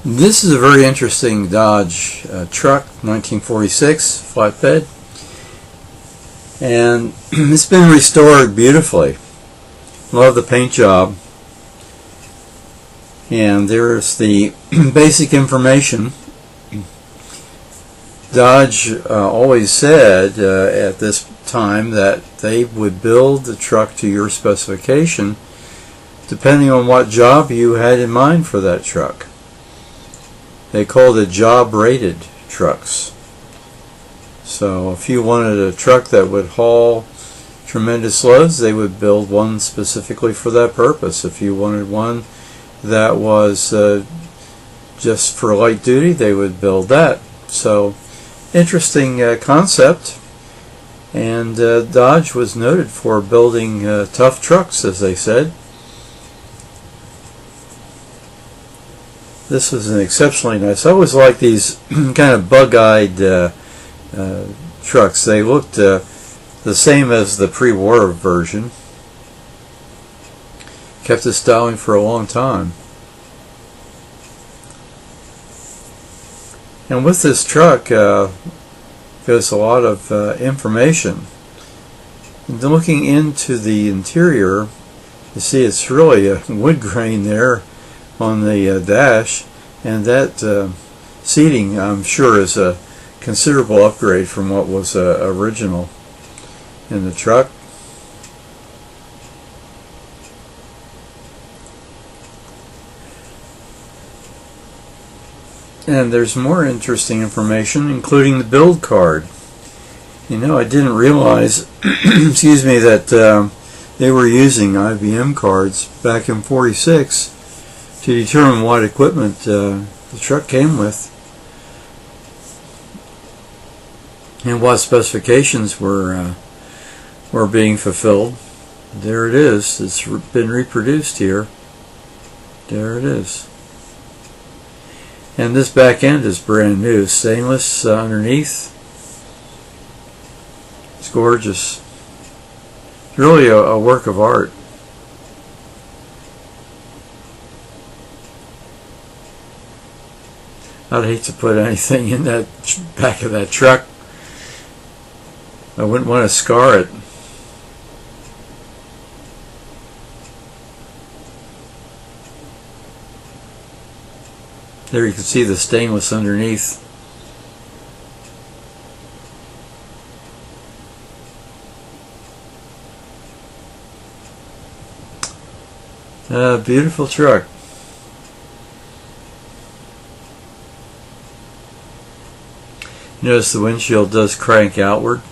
This is a very interesting Dodge truck, 1946 flatbed, and it's been restored beautifully. Love the paint job. And there's the basic information. Dodge always said at this time that they would build the truck to your specification depending on what job you had in mind for that truck. They called it job-rated trucks. So if you wanted a truck that would haul tremendous loads, they would build one specifically for that purpose. If you wanted one that was just for light duty, they would build that. So interesting concept, and Dodge was noted for building tough trucks, as they said. This was an exceptionally nice. I always like these kind of bug-eyed trucks. They looked the same as the pre-war version. Kept us styling for a long time. And with this truck goes a lot of information. And looking into the interior, you see it's really a wood grain there on the dash, and that seating, I'm sure, is a considerable upgrade from what was original in the truck. And there's more interesting information, including the build card. You know, I didn't realize excuse me, that they were using IBM cards back in '46 to determine what equipment the truck came with and what specifications were being fulfilled. There it is. It's been reproduced here. There it is. And this back end is brand new, stainless underneath. It's gorgeous. It's really a work of art. I'd hate to put anything in that back of that truck. I wouldn't want to scar it. There you can see the stainless underneath. Beautiful truck. Notice the windshield does crank outward.